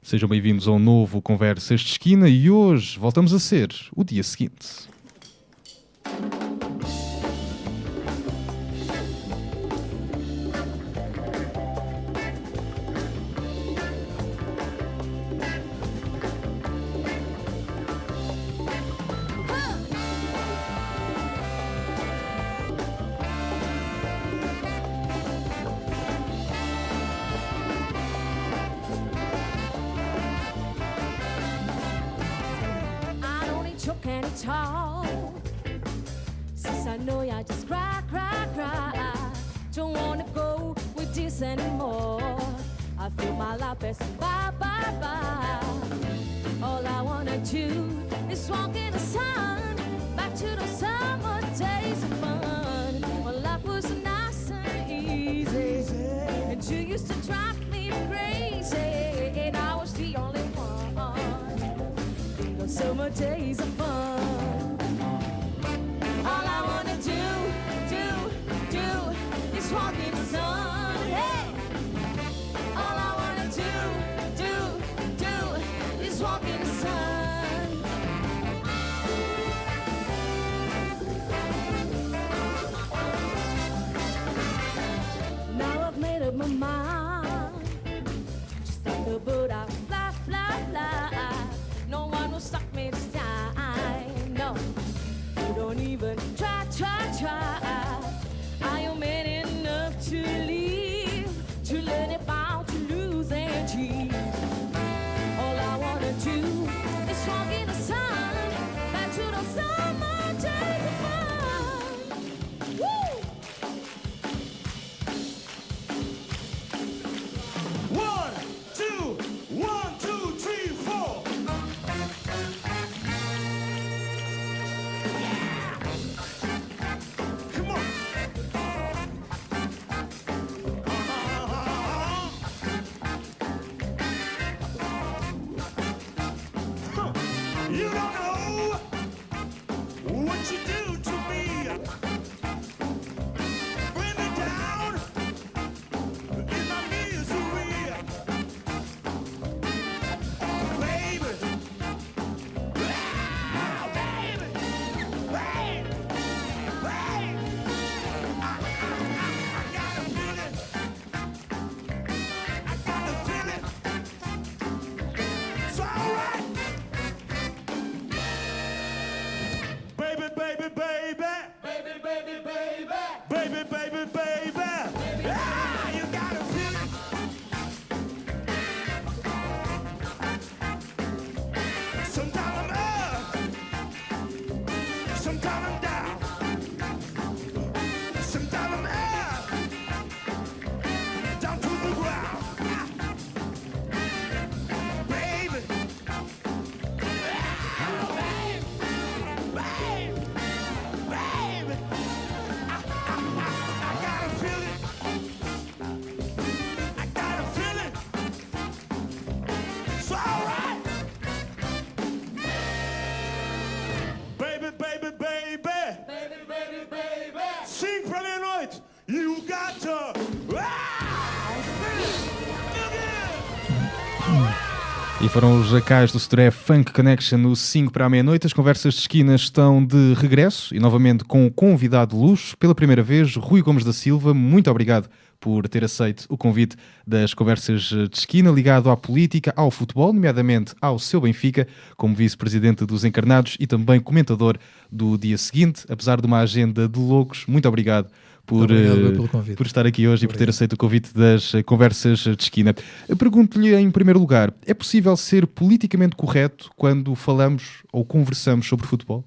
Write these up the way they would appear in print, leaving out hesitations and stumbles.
Sejam bem-vindos a um novo Conversas de Esquina e hoje voltamos a ser o dia seguinte. E foram os Jacais do Sodré Funk Connection no 5 para a meia-noite. As conversas de esquina estão de regresso e novamente com um convidado de luxo. Pela primeira vez, Rui Gomes da Silva. Muito obrigado por ter aceito o convite das conversas de esquina, ligado à política, ao futebol, nomeadamente ao seu Benfica, como vice-presidente dos Encarnados e também comentador do Dia Seguinte. Apesar de uma agenda de loucos, muito obrigado por estar aqui hoje e por ter aceito o convite das conversas de esquina. Eu pergunto-lhe em primeiro lugar, é possível ser politicamente correto quando falamos ou conversamos sobre futebol?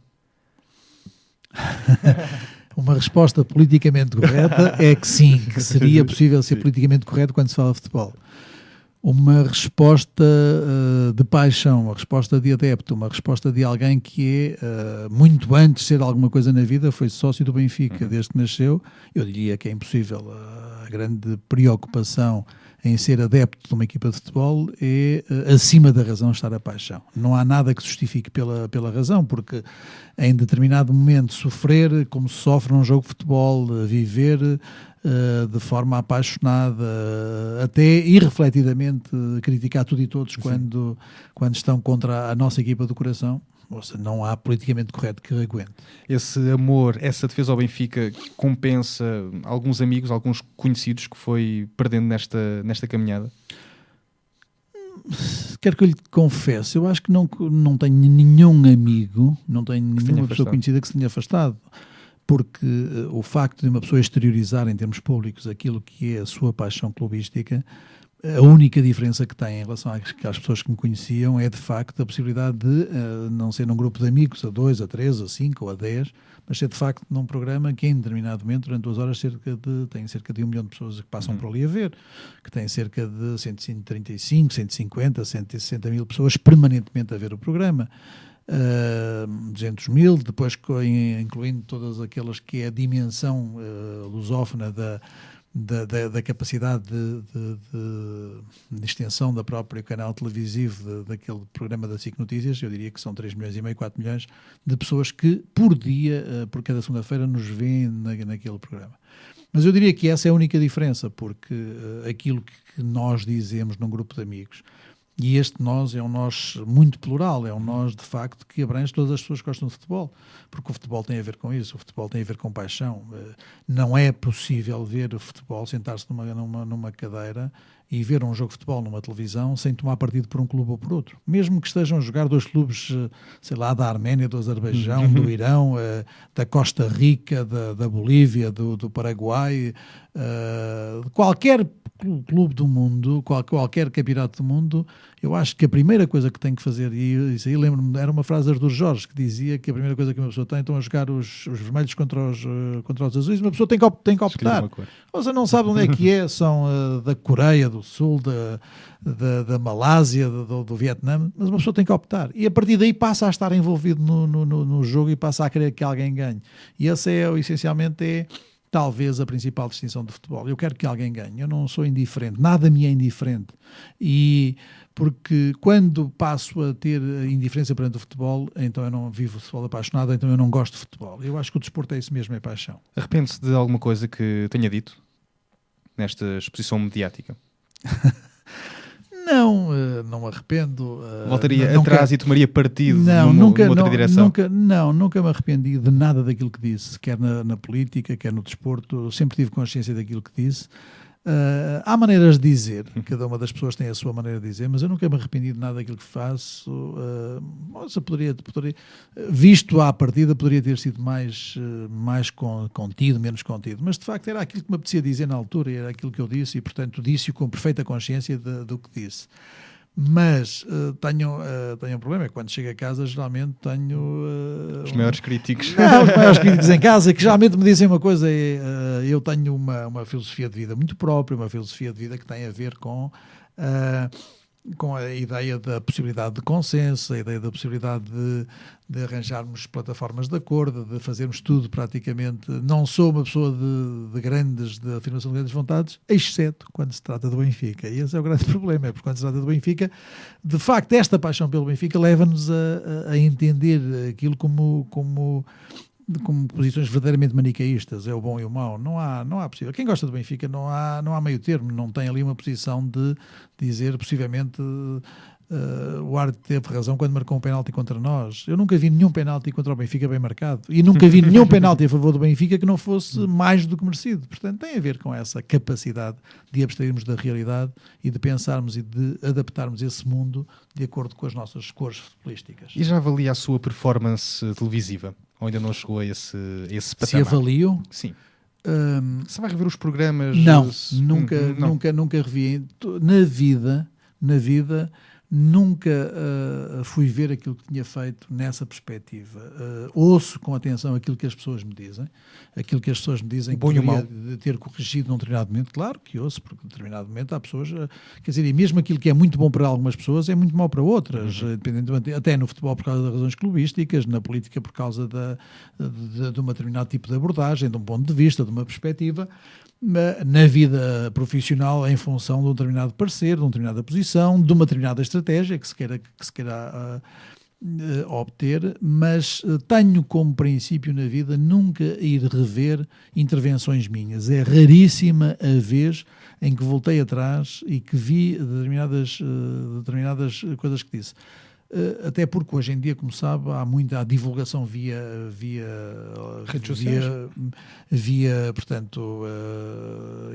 Uma resposta politicamente correta é que sim, que seria possível ser politicamente correto quando se fala de futebol. Uma resposta de paixão, uma resposta de adepto, uma resposta de alguém que é, muito antes de ser alguma coisa na vida, foi sócio do Benfica desde que nasceu. Eu diria que é impossível. A grande preocupação em ser adepto de uma equipa de futebol é, acima da razão, estar a paixão. Não há nada que se justifique pela razão, porque em determinado momento sofrer como se sofre num jogo de futebol, viver de forma apaixonada, até irrefletidamente criticar tudo e todos quando estão contra a nossa equipa do coração. Ou seja, não há politicamente correto que aguente. Esse amor, essa defesa ao Benfica compensa alguns amigos, alguns conhecidos que foi perdendo nesta caminhada? Quero que eu lhe confesse, eu acho que não tenho nenhum amigo, não tenho nenhuma pessoa conhecida que se tenha afastado, porque o facto de uma pessoa exteriorizar em termos públicos aquilo que é a sua paixão clubística, a única diferença que tem em relação às pessoas que me conheciam é de facto a possibilidade de não ser num grupo de amigos a 2, a 3, a 5 ou a 10, mas ser de facto num programa que em determinado momento, durante 2 horas, tem cerca de 1 milhão de pessoas que passam por ali a ver, que tem cerca de 135, 150, 160 mil pessoas permanentemente a ver o programa. 200 mil, depois incluindo todas aquelas que é a dimensão lusófona da capacidade de extensão da própria canal televisivo daquele programa da SIC Notícias. Eu diria que são 3 milhões e meio, 4 milhões de pessoas que por dia, por cada segunda-feira, nos veem naquele programa. Mas eu diria que essa é a única diferença, porque aquilo que nós dizemos num grupo de amigos, e este nós é um nós muito plural, é um nós de facto que abrange todas as pessoas que gostam de futebol, porque o futebol tem a ver com isso, o futebol tem a ver com paixão. Não é possível ver o futebol, sentar-se numa cadeira e ver um jogo de futebol numa televisão sem tomar partido por um clube ou por outro. Mesmo que estejam a jogar 2 clubes, sei lá, da Arménia, do Azerbaijão, do Irão, da Costa Rica, da Bolívia, do Paraguai, qualquer clube do mundo, qualquer campeonato do mundo, eu acho que a primeira coisa que tem que fazer, e isso aí lembro-me, era uma frase de Artur Jorge, que dizia que a primeira coisa que uma pessoa tem, então a jogar os vermelhos contra os azuis, uma pessoa tem que optar. Você não sabe onde é que é, são da Coreia do Sul, da Malásia, do Vietnã, mas uma pessoa tem que optar. E a partir daí passa a estar envolvido no jogo e passa a querer que alguém ganhe. E essa essencialmente talvez a principal distinção do futebol. Eu quero que alguém ganhe, eu não sou indiferente, nada me é indiferente. E porque quando passo a ter indiferença perante o futebol, então eu não vivo o futebol apaixonado, então eu não gosto de futebol. Eu acho que o desporto é isso mesmo, é paixão. Arrepende-se de alguma coisa que tenha dito nesta exposição mediática? Não me arrependo. Voltaria atrás e tomaria partido numa outra direção? Nunca me arrependi de nada daquilo que disse, quer na política, quer no desporto. Sempre tive consciência daquilo que disse. Há maneiras de dizer, cada uma das pessoas tem a sua maneira de dizer, mas eu nunca me arrependi de nada daquilo que faço. Visto à partida, poderia ter sido mais contido, menos contido, mas de facto era aquilo que me apetecia dizer na altura, era aquilo que eu disse e, portanto, disse-o com perfeita consciência do que disse. Mas tenho um problema, é que quando chego a casa geralmente tenho... os maiores críticos. Os maiores críticos em casa, que geralmente me dizem uma coisa, eu tenho uma filosofia de vida muito própria, uma filosofia de vida que tem a ver com a ideia da possibilidade de consenso, a ideia da possibilidade de arranjarmos plataformas de acordo, de fazermos tudo praticamente. Não sou uma pessoa de afirmação de grandes vontades, exceto quando se trata do Benfica. E esse é o grande problema, é porque quando se trata do Benfica, de facto, esta paixão pelo Benfica leva-nos a entender aquilo como posições verdadeiramente manicaístas, é o bom e o mau. Não há possível. Quem gosta do Benfica não há meio termo, não tem ali uma posição de dizer possivelmente o árbitro teve razão quando marcou um penalti contra nós. Eu nunca vi nenhum penalti contra o Benfica bem marcado e nunca vi nenhum penalti a favor do Benfica que não fosse mais do que merecido. Portanto, tem a ver com essa capacidade de abstrairmos da realidade e de pensarmos e de adaptarmos esse mundo de acordo com as nossas cores futebolísticas. E já avalia a sua performance televisiva? Ou ainda não chegou a esse patamar? Se avalio? Sim. Você vai rever os programas? Não, nunca revi. Na vida, nunca fui ver aquilo que tinha feito nessa perspectiva. Ouço com atenção aquilo que as pessoas me dizem, que poderia ter corrigido num determinado momento. Claro que ouço, porque num determinado momento há pessoas, quer dizer, e mesmo aquilo que é muito bom para algumas pessoas é muito mau para outras, até no futebol por causa das razões clubísticas, na política por causa de um determinado tipo de abordagem, de um ponto de vista, de uma perspectiva. Na vida profissional em função de um determinado parecer, de uma determinada posição, de uma determinada estratégia que se queira obter, mas tenho como princípio na vida nunca ir rever intervenções minhas. É raríssima a vez em que voltei atrás e que vi determinadas coisas que disse. Até porque hoje em dia, como sabe, há muita divulgação via redes sociais, portanto,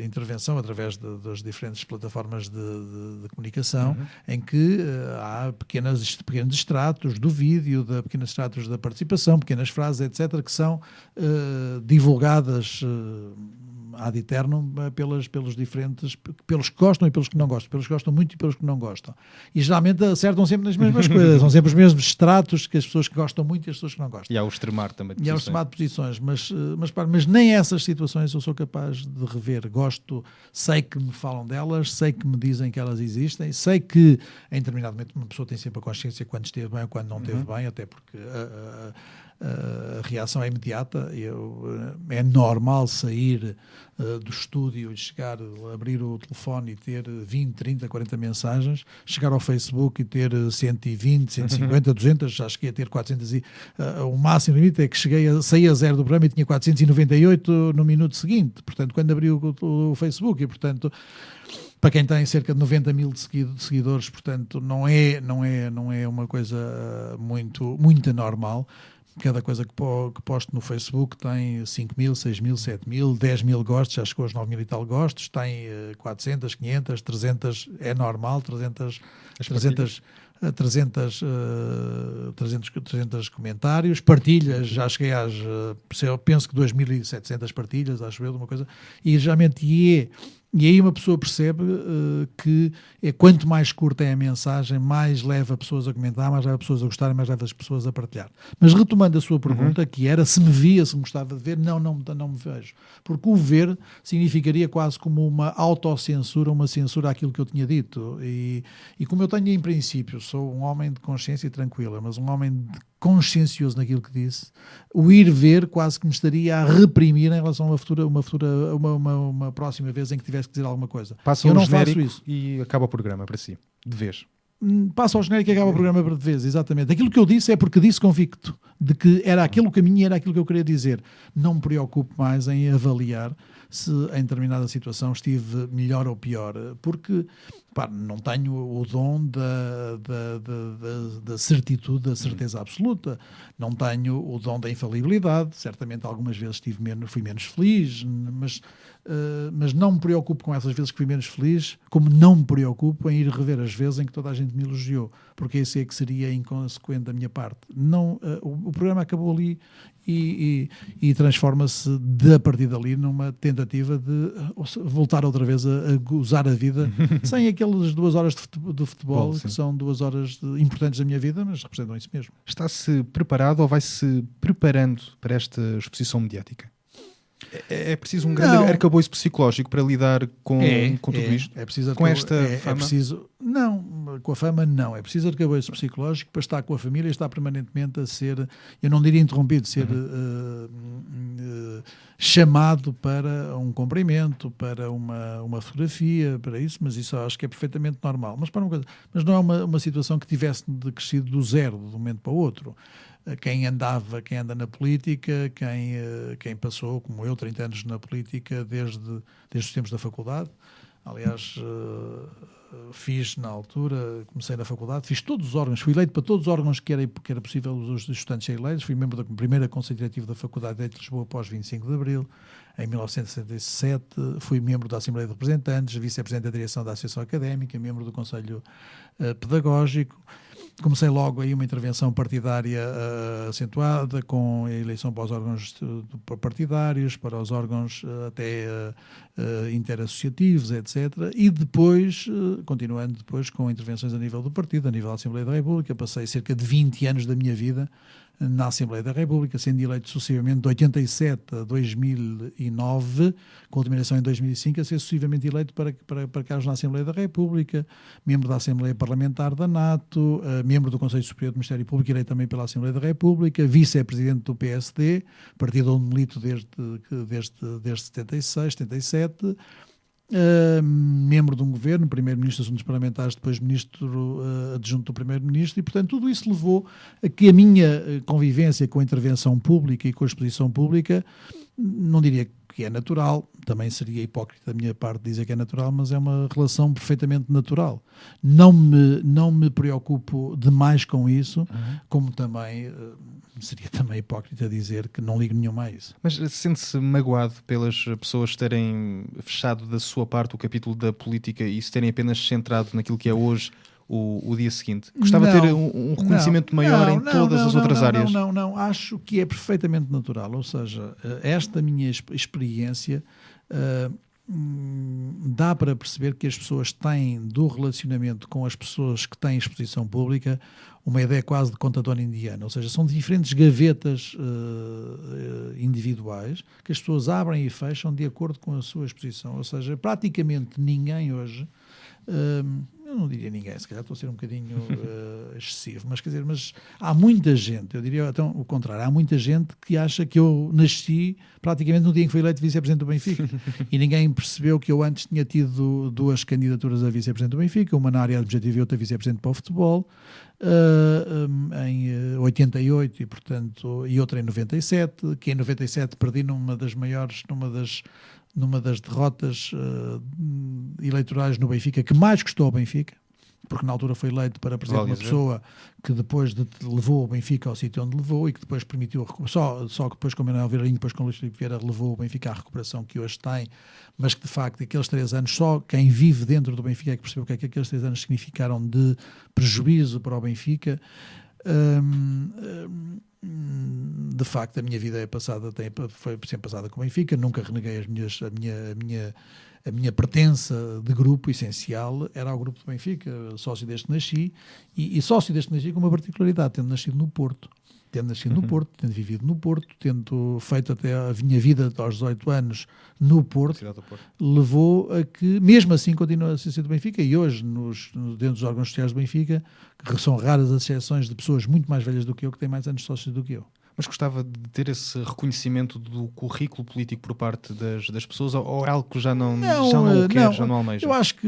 intervenção através das diferentes plataformas de comunicação, em que há pequenos extratos do vídeo, pequenos extratos da participação, pequenas frases, etc., que são divulgadas ad eternum pelos diferentes, pelos que gostam e pelos que não gostam, pelos que gostam muito e pelos que não gostam. E geralmente acertam sempre nas mesmas coisas, são sempre os mesmos extratos que as pessoas que gostam muito e as pessoas que não gostam. E há o extremar também de posições. E há o extremar de posições, mas nem essas situações eu sou capaz de rever. Gosto, sei que me falam delas, sei que me dizem que elas existem, sei que em determinado momento uma pessoa tem sempre a consciência quando esteve bem ou quando não esteve bem, até porque a reação é imediata. É normal sair do estúdio e chegar, abrir o telefone e ter 20, 30, 40 mensagens, chegar ao Facebook e ter 120, 150, 200, já cheguei a ter 400 o máximo limite é que saí a zero do programa e tinha 498 no minuto seguinte, portanto, quando abri o Facebook, e portanto, para quem tem cerca de 90 mil de seguidores, portanto, não é uma coisa muito anormal. Cada coisa que posto no Facebook tem 5 mil, 6 mil, 7 mil, 10 mil gostos, já chegou aos 9 mil e tal gostos, tem 400, 500, 300, é normal, 300 comentários, partilhas, já cheguei às, penso que 2.700 partilhas, acho eu, de uma coisa, e geralmente e aí uma pessoa percebe que quanto mais curta é a mensagem, mais leva pessoas a comentar, mais leva pessoas a gostarem, mais leva as pessoas a partilhar. Mas retomando a sua pergunta, que era se me via, se me gostava de ver, não me vejo. Porque o ver significaria quase como uma autocensura, uma censura àquilo que eu tinha dito. E como eu tenho em princípio, sou um homem de consciência tranquila, mas um homem consciencioso naquilo que disse, o ir ver quase que me estaria a reprimir em relação a uma próxima vez em que tivesse que dizer alguma coisa. Passa eu não faço isso. E acaba o programa para si, de vez. Passa ao genérico e acaba o programa de vez, exatamente. Aquilo que eu disse é porque disse convicto de que era aquele o caminho e era aquilo que eu queria dizer. Não me preocupo mais em avaliar se em determinada situação estive melhor ou pior, porque não tenho o dom da certitude, da certeza absoluta, não tenho o dom da infalibilidade, certamente algumas vezes fui menos feliz, mas não me preocupo com essas vezes que fui menos feliz, como não me preocupo em ir rever as vezes em que toda a gente me elogiou, porque esse é que seria inconsequente da minha parte. Não, o programa acabou ali e transforma-se a partir dali numa tentativa de voltar outra vez a gozar a vida sem aquelas 2 horas de futebol que são 2 horas importantes da minha vida, mas representam isso mesmo. Está-se preparado ou vai-se preparando para esta exposição mediática? É preciso um grande arcabouço psicológico para lidar com tudo isto? É preciso com esta fama? Não, com a fama não. É preciso arcabouço psicológico para estar com a família e estar permanentemente a ser, eu não diria interrompido, ser chamado para um cumprimento, para uma fotografia, para isso, mas isso acho que é perfeitamente normal. Mas não é uma situação que tivesse crescido do zero, de um momento para o outro. Quem anda na política, quem passou, como eu, 30 anos na política desde os tempos da faculdade. Aliás, fiz na altura, comecei na faculdade, fiz todos os órgãos, fui eleito para todos os órgãos que era possível os estudantes serem eleitos, fui membro da primeira Conselho Diretivo da Faculdade de Direito de Lisboa após 25 de Abril, em 1967, fui membro da Assembleia de Representantes, vice-presidente da direção da Associação Académica, membro do Conselho Pedagógico. Comecei logo aí uma intervenção partidária acentuada, com a eleição para os órgãos partidários, para os órgãos até interassociativos, etc. E depois, continuando depois com intervenções a nível do partido, a nível da Assembleia da República, passei cerca de 20 anos da minha vida na Assembleia da República, sendo eleito sucessivamente de 87 a 2009, com a última eleição em 2005, a ser sucessivamente eleito para cargos na Assembleia da República, membro da Assembleia Parlamentar da NATO, membro do Conselho Superior do Ministério Público, eleito também pela Assembleia da República, vice-presidente do PSD, partido onde milito desde 76, 77, membro de um governo, primeiro-ministro de Assuntos Parlamentares, depois ministro adjunto do primeiro-ministro, e portanto tudo isso levou a que a minha convivência com a intervenção pública e com a exposição pública, não diria que é natural, também seria hipócrita da minha parte dizer que é natural, mas é uma relação perfeitamente natural. Não me preocupo demais com isso, como também seria também hipócrita dizer que não ligo nenhuma a isso. Mas sente-se magoado pelas pessoas terem fechado da sua parte o capítulo da política e se terem apenas centrado naquilo que é hoje o dia seguinte? Gostava de ter um reconhecimento maior em todas as outras áreas. Não, acho que é perfeitamente natural, ou seja, esta minha experiência dá para perceber que as pessoas têm do relacionamento com as pessoas que têm exposição pública uma ideia quase de contador indiano, ou seja, são diferentes gavetas individuais que as pessoas abrem e fecham de acordo com a sua exposição, ou seja, praticamente ninguém hoje, eu não diria ninguém, se calhar estou a ser um bocadinho excessivo, mas quer dizer, mas há muita gente, eu diria então o contrário, há muita gente que acha que eu nasci praticamente no dia em que fui eleito vice-presidente do Benfica e ninguém percebeu que eu antes tinha tido 2 candidaturas a vice-presidente do Benfica, uma na área administrativa e outra vice-presidente para o futebol, em 88 e outra em 97, que em 97 perdi numa das derrotas eleitorais no Benfica, que mais custou ao Benfica, porque na altura foi eleito para presidente uma pessoa que depois levou o Benfica ao sítio onde levou e que depois permitiu só que depois com o Manuel Vieira, depois com o Luís Filipe Vieira levou o Benfica à recuperação que hoje tem, mas que de facto aqueles 3 anos, só quem vive dentro do Benfica é que percebeu o que é que aqueles 3 anos significaram de prejuízo para o Benfica. De facto a minha vida foi sempre passada com o Benfica, nunca reneguei a minha pertença de grupo essencial era ao grupo do Benfica, sócio desde que nasci e sócio desde que nasci com uma particularidade, tendo nascido no Porto, tendo vivido no Porto, tendo feito até a minha vida aos 18 anos no Porto, levou a que, mesmo assim, continua a ser do Benfica e hoje, dentro dos órgãos sociais do Benfica, que são raras as exceções de pessoas muito mais velhas do que eu, que têm mais anos de sócios do que eu. Mas gostava de ter esse reconhecimento do currículo político por parte das pessoas ou é algo que já não almeja? Eu acho que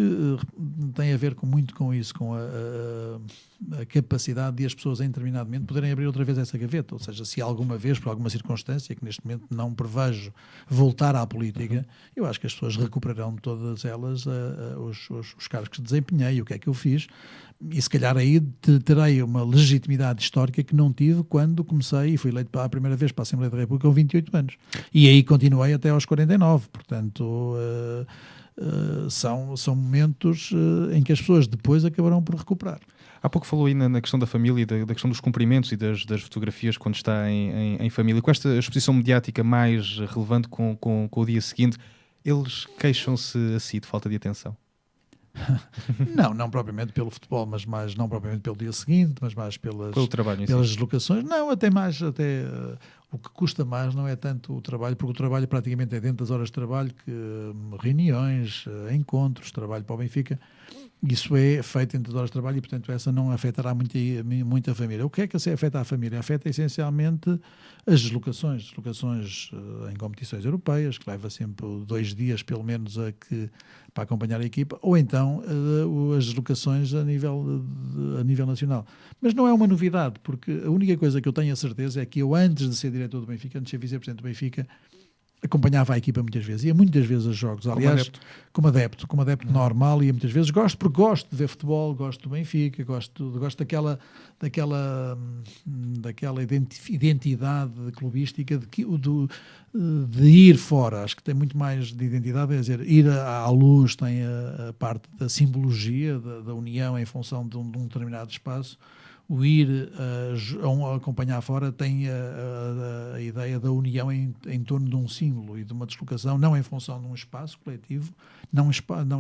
tem a ver muito com isso, com a capacidade de as pessoas em determinado momento poderem abrir outra vez essa gaveta, ou seja, se alguma vez, por alguma circunstância, que neste momento não prevejo voltar à política, eu acho que as pessoas recuperarão todas elas os cargos que desempenhei, o que é que eu fiz, e se calhar aí terei uma legitimidade histórica que não tive quando comecei e fui eleito pela primeira vez para a Assembleia da República com 28 anos. E aí continuei até aos 49, portanto são momentos em que as pessoas depois acabarão por recuperar. Há pouco falou aí na questão da família, da questão dos cumprimentos e das fotografias quando está em família. Com esta exposição mediática mais relevante com o dia seguinte, eles queixam-se assim de falta de atenção? Não propriamente pelo futebol, mas mais não propriamente pelo dia seguinte, mas mais pelo trabalho, pelas deslocações. Não, até o que custa mais não é tanto o trabalho, porque o trabalho praticamente é dentro das horas de trabalho, que reuniões, encontros, trabalho para o Benfica, isso é feito dentro das horas de trabalho e, portanto, essa não afetará muito a família. O que é que afeta a família? Afeta essencialmente as deslocações em competições europeias, que leva sempre 2 dias, pelo menos, para acompanhar a equipa, ou então as deslocações a nível nacional. Mas não é uma novidade, porque a única coisa que eu tenho a certeza é que eu, antes de ser diretor do Benfica, antes de ser vice-presidente do Benfica, acompanhava a equipa muitas vezes, ia muitas vezes a jogos, aliás, como adepto normal, ia muitas vezes, porque gosto de ver futebol, gosto do Benfica, gosto daquela identidade clubística de ir fora. Acho que tem muito mais de identidade, é dizer, ir à luz tem a parte da simbologia, da união em função de um determinado espaço. O ir a acompanhar fora tem a ideia da união em torno de um símbolo e de uma deslocação, não em função de um espaço coletivo, não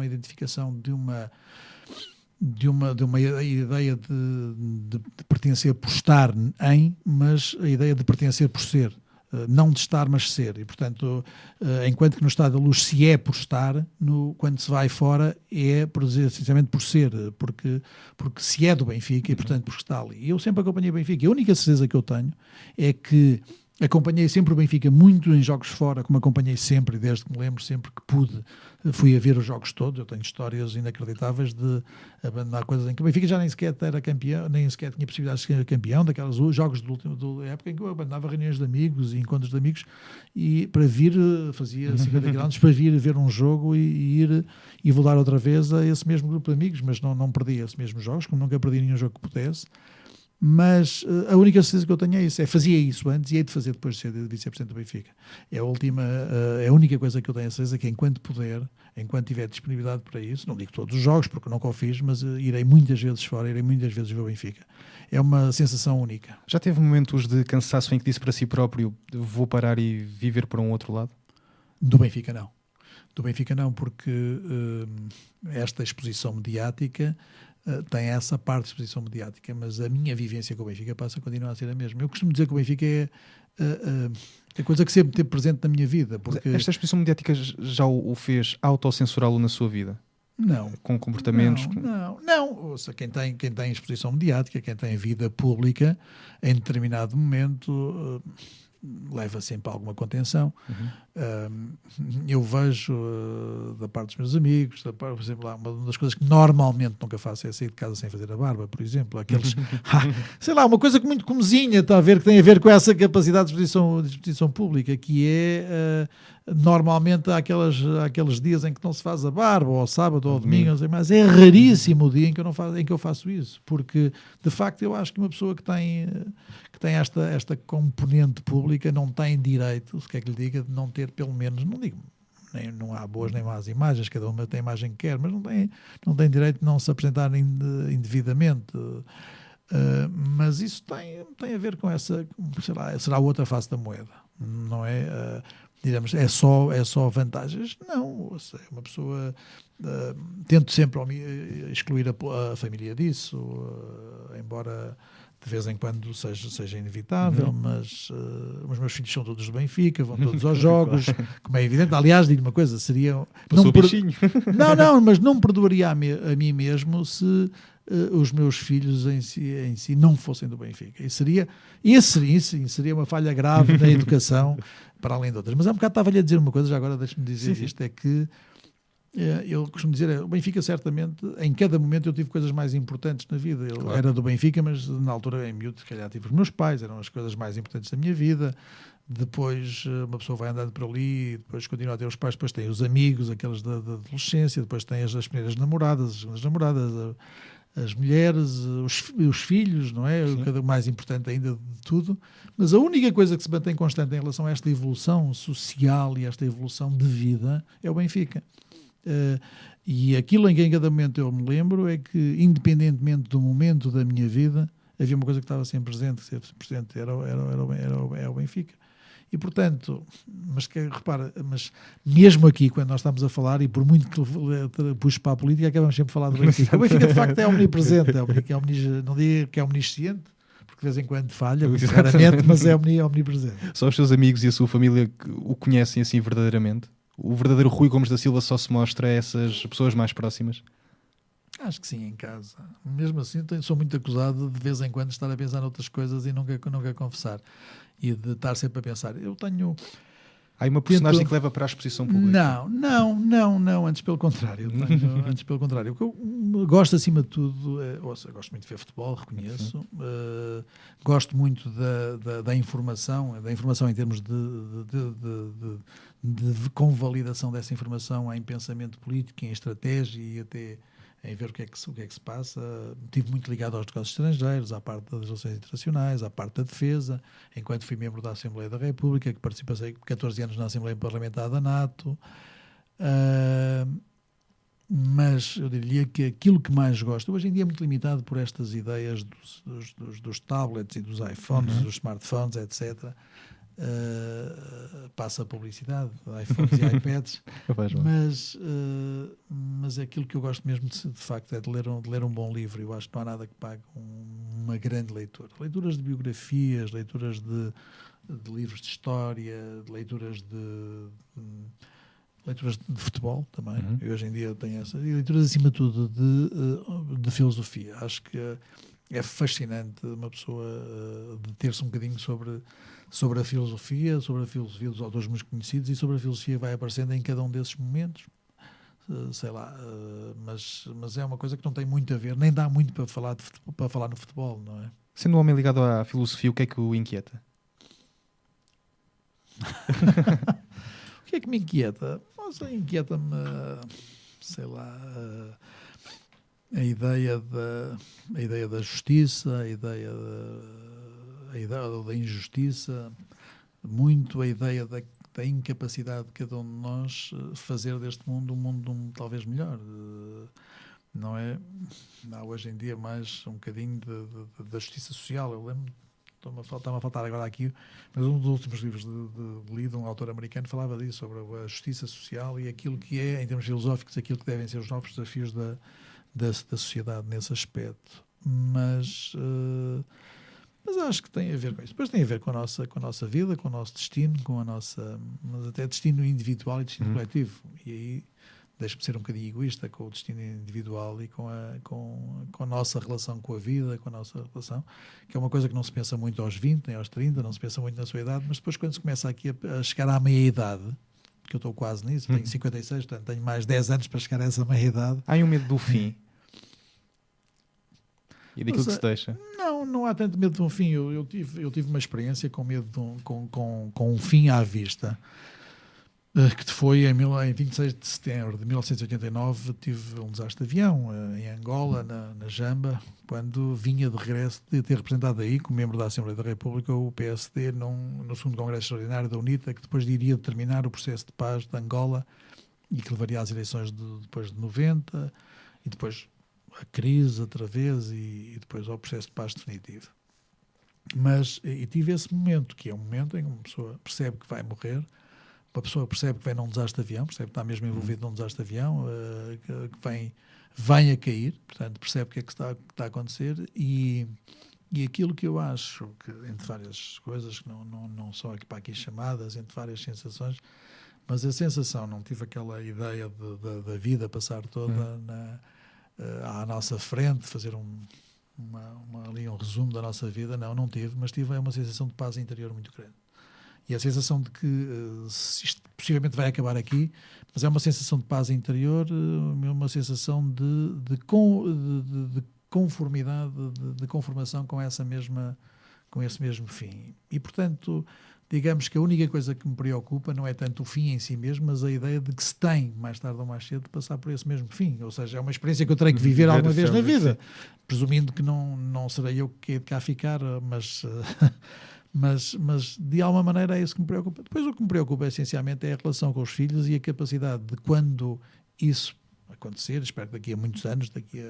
a identificação de uma ideia de pertencer por estar em, mas a ideia de pertencer por ser. Não de estar, mas ser. E, portanto, enquanto que no estado da luz se é por estar, quando se vai fora é, essencialmente, por ser, porque se é do Benfica e, portanto, porque está ali. E eu sempre acompanhei o Benfica. E a única certeza que eu tenho é que Acompanhei sempre o Benfica muito em jogos fora, como acompanhei sempre, desde que me lembro, sempre que pude, fui a ver os jogos todos. Eu tenho histórias inacreditáveis de abandonar coisas em que o Benfica já nem sequer era campeão, nem sequer tinha possibilidade de ser campeão, daqueles jogos da época em que eu abandonava reuniões de amigos e encontros de amigos e para vir, fazia 50 km para vir ver um jogo e ir e voltar outra vez a esse mesmo grupo de amigos, mas não perdia esses mesmos jogos, como nunca perdi nenhum jogo que pudesse. Mas a única certeza que eu tenho é isso, fazia isso antes e hei de fazer depois de ser vice-presidente do Benfica. É a única coisa que eu tenho a certeza, que enquanto puder, enquanto tiver disponibilidade para isso, não digo todos os jogos porque nunca o fiz, mas irei muitas vezes fora, irei muitas vezes ver o Benfica. É uma sensação única. Já teve momentos de cansaço em que disse para si próprio, vou parar e viver para um outro lado? Do Benfica não. Do Benfica não, porque esta exposição mediática tem essa parte de exposição mediática, mas a minha vivência com o Benfica passa a continuar a ser a mesma. Eu costumo dizer que o Benfica é a coisa que sempre teve presente na minha vida. Porque... Esta exposição mediática já o fez autocensurá-lo na sua vida? Não. Com comportamentos? Não. Ouça, quem tem exposição mediática, quem tem vida pública, em determinado momento... leva sempre alguma contenção. Eu vejo da parte dos meus amigos, por exemplo, uma das coisas que normalmente nunca faço é sair de casa sem fazer a barba, por exemplo, aqueles, sei lá, uma coisa muito comezinha, está a ver, que tem a ver com essa capacidade de exposição pública, que é normalmente há aqueles dias em que não se faz a barba, ou ao sábado, ou ao domingo, não sei, mas é raríssimo o dia em que eu faço isso, porque de facto eu acho que uma pessoa que tem esta componente pública não tem direito, se quer que lhe diga, de não ter pelo menos, não digo, não há boas nem más imagens, cada uma tem a imagem que quer, mas não tem direito de não se apresentar indevidamente. Mas isso tem a ver com essa, sei lá, será a outra face da moeda, não é? Digamos, é só vantagens? Não, uma pessoa tento sempre excluir a família disso, embora de vez em quando seja inevitável, mas os meus filhos são todos do Benfica, vão todos aos jogos, como é evidente. Aliás, digo uma coisa, seria... Não, mas não me perdoaria a mim mesmo se os meus filhos em si não fossem do Benfica. Seria uma falha grave na educação, para além de outras. Mas há um bocado estava-lhe a dizer uma coisa, já agora deixe-me dizer isto, é que eu costumo dizer, o Benfica certamente, em cada momento eu tive coisas mais importantes na vida. Eu era do Benfica, mas na altura em miúdo, se calhar tive os meus pais, eram as coisas mais importantes da minha vida. Depois uma pessoa vai andando por ali, depois continua a ter os pais, depois tem os amigos, aqueles da adolescência, depois tem as primeiras namoradas, as segundas namoradas, as mulheres, os filhos, não é? O mais importante ainda de tudo. Mas a única coisa que se mantém constante em relação a esta evolução social e esta evolução de vida é o Benfica. E aquilo em que em cada momento eu me lembro é que, independentemente do momento da minha vida, havia uma coisa que estava sempre presente, era o Benfica. E portanto, repara, mas mesmo aqui, quando nós estamos a falar, e por muito que puxe para a política, acabamos sempre a falar do Benfica. O Benfica de facto é omnipresente, não digo que é omnisciente, porque de vez em quando falha, claramente, mas é omnipresente. Só os seus amigos e a sua família o conhecem assim verdadeiramente? O verdadeiro Rui Gomes da Silva só se mostra a essas pessoas mais próximas? Acho que sim, em casa. Mesmo assim, sou muito acusado de vez em quando de estar a pensar noutras coisas e nunca confessar. E de estar sempre a pensar. Eu tenho... Há uma personagem que leva para a exposição pública? Não, antes pelo contrário. O que eu gosto acima de tudo, gosto muito de ver futebol, reconheço. Gosto muito da informação em termos de convalidação dessa informação em pensamento político, em estratégia e até em ver o que é que se passa. Estive muito ligado aos negócios estrangeiros, à parte das relações internacionais, à parte da defesa, enquanto fui membro da Assembleia da República, que participei 14 anos na Assembleia Parlamentar da NATO. Mas eu diria que aquilo que mais gosto, hoje em dia é muito limitado por estas ideias dos tablets e dos iPhones, dos smartphones, etc., passa a publicidade, iPhones e iPads, mas aquilo que eu gosto mesmo de facto é de ler um bom livro. Eu acho que não há nada que pague uma grande leitura. Leituras de biografias, leituras de livros de história, leituras de futebol também. Eu hoje em dia tenho essa. E leituras acima de tudo de filosofia. Acho que é fascinante uma pessoa deter-se um bocadinho sobre a filosofia dos autores muito conhecidos e sobre a filosofia que vai aparecendo em cada um desses momentos. Sei lá, mas é uma coisa que não tem muito a ver, nem dá muito para falar, para falar no futebol, não é? Sendo um homem ligado à filosofia, o que é que o inquieta? O que é que me inquieta? Nossa, inquieta-me, sei lá, a ideia da justiça, a ideia da injustiça, muito a ideia da incapacidade de cada um de nós fazer deste mundo um mundo talvez melhor. Não é? Há hoje em dia mais um bocadinho da justiça social. Eu lembro, está-me a faltar agora aqui, mas um dos últimos livros de lido, um autor americano, falava disso, sobre a justiça social e aquilo que é, em termos filosóficos, aquilo que devem ser os novos desafios da sociedade nesse aspecto. Mas acho que tem a ver com isso. Depois tem a ver com a nossa vida, com o nosso destino, mas até destino individual e destino coletivo. E aí deixa-me ser um bocadinho egoísta com o destino individual e com a nossa relação com a vida, com a nossa relação, que é uma coisa que não se pensa muito aos 20, nem aos 30, não se pensa muito na sua idade, mas depois quando se começa aqui a chegar à meia-idade, que eu estou quase nisso, tenho 56, portanto tenho mais 10 anos para chegar a essa meia-idade. Há um medo do fim? E daquilo que se deixa? Não há tanto medo de um fim. Eu tive uma experiência com medo com um fim à vista, que foi em 26 de setembro de 1989. Tive um desastre de avião em Angola, na Jamba, quando vinha de regresso de ter representado aí, como membro da Assembleia da República, o PSD no segundo Congresso Extraordinário da UNITA, que depois iria determinar o processo de paz de Angola e que levaria às eleições depois de 90 e depois a crise outra vez e depois ao processo de paz definitivo. E tive esse momento, que é um momento em que uma pessoa percebe que vai morrer, uma pessoa percebe que vem num desastre de avião, percebe que está mesmo envolvido num desastre de avião, que vem a cair, portanto percebe o que é que está a acontecer e aquilo que eu acho, que entre várias coisas, que não são aqui chamadas, entre várias sensações, mas a sensação, não tive aquela ideia da vida passar toda à nossa frente, fazer ali um resumo da nossa vida, não tive, mas tive uma sensação de paz interior muito grande. E a sensação de que isto possivelmente vai acabar aqui, mas é uma sensação de paz interior, uma sensação de conformidade, de conformação com esse mesmo fim. E, portanto, digamos que a única coisa que me preocupa não é tanto o fim em si mesmo, mas a ideia de que se tem, mais tarde ou mais cedo, de passar por esse mesmo fim. Ou seja, é uma experiência que eu terei que viver alguma vez na vida. Presumindo que não serei eu que hei de cá ficar, mas de alguma maneira é isso que me preocupa. Depois o que me preocupa essencialmente é a relação com os filhos e a capacidade de, quando isso acontecer, espero que daqui a muitos anos, daqui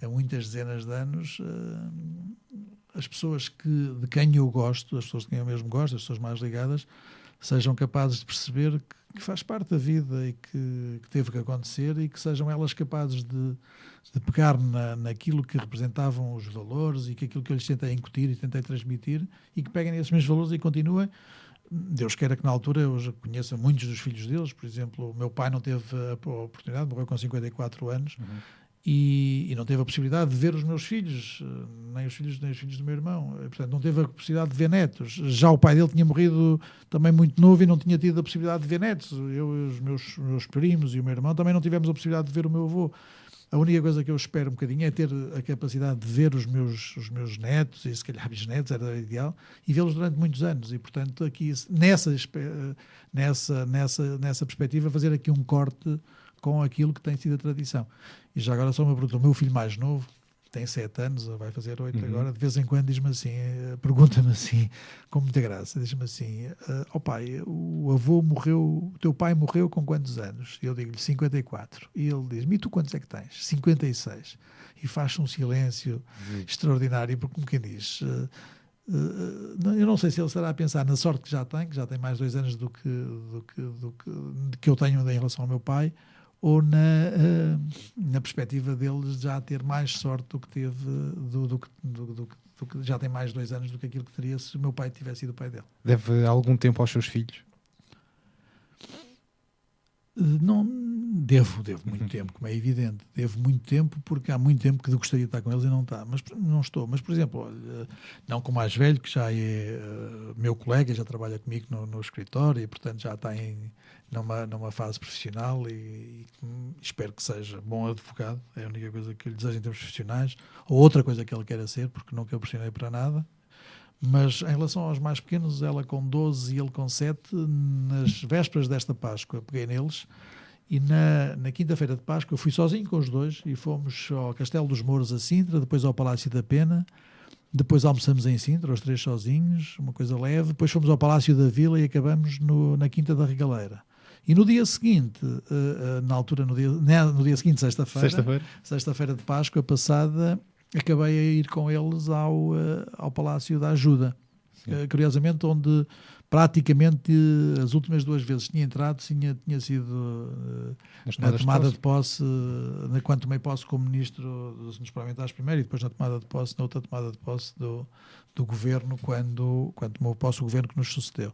a muitas dezenas de anos, as pessoas de quem eu gosto, as pessoas de quem eu mesmo gosto, as pessoas mais ligadas, sejam capazes de perceber que faz parte da vida e que teve que acontecer, e que sejam elas capazes de pegar naquilo que representavam os valores e que aquilo que eu lhes tentei incutir e tentei transmitir, e que peguem nesses mesmos valores e continuem. Deus queira que na altura eu já conheça muitos dos filhos deles. Por exemplo, o meu pai não teve a oportunidade, morreu com 54 anos, e não teve a possibilidade de ver os meus filhos, nem os filhos do meu irmão. Portanto, não teve a possibilidade de ver netos. Já o pai dele tinha morrido também muito novo e não tinha tido a possibilidade de ver netos. Eu e os meus primos e o meu irmão também não tivemos a possibilidade de ver o meu avô. A única coisa que eu espero um bocadinho é ter a capacidade de ver os meus netos, e se calhar bisnetos, era ideal, e vê-los durante muitos anos. E, portanto, aqui nessa perspectiva, fazer aqui um corte com aquilo que tem sido a tradição. E já agora só uma pergunta: o meu filho mais novo tem 7 anos, vai fazer 8 agora, de vez em quando diz-me assim, pergunta-me assim, com muita graça, diz-me assim: pai, o teu pai morreu com quantos anos? E eu digo-lhe 54. E ele diz-me: e tu quantos é que tens? 56. E faz um silêncio extraordinário, porque, como quem diz, eu não sei se ele estará a pensar na sorte que já tem mais 2 anos do que eu tenho em relação ao meu pai, ou na perspectiva deles já ter mais sorte do que teve, do que já tem mais 2 anos do que aquilo que teria se o meu pai tivesse sido o pai dele. Deve algum tempo aos seus filhos? Não, Devo muito tempo, como é evidente. Devo muito tempo, porque há muito tempo que eu gostaria de estar com eles e não está. Mas não estou. Mas, por exemplo, olha, não com o mais velho, que já é meu colega, já trabalha comigo no escritório e, portanto, já está numa fase profissional e espero que seja bom advogado. É a única coisa que lhe desejo em termos profissionais. Ou outra coisa que ele queira ser, porque nunca o pressionei para nada. Mas em relação aos mais pequenos, ela com 12 e ele com 7, nas vésperas desta Páscoa, peguei neles. E na quinta-feira de Páscoa eu fui sozinho com os dois e fomos ao Castelo dos Mouros a Sintra, depois ao Palácio da Pena, depois almoçamos em Sintra, os três sozinhos, uma coisa leve, depois fomos ao Palácio da Vila e acabamos na Quinta da Regaleira. E no dia seguinte, no dia seguinte, sexta-feira de Páscoa passada, acabei a ir com eles ao Palácio da Ajuda. Curiosamente, onde praticamente as últimas 2 vezes tinha entrado, tinha sido na tomada de posse, quando tomei posse como ministro dos parlamentares primeiro e depois na outra tomada de posse do governo, quando tomou posse o governo que nos sucedeu.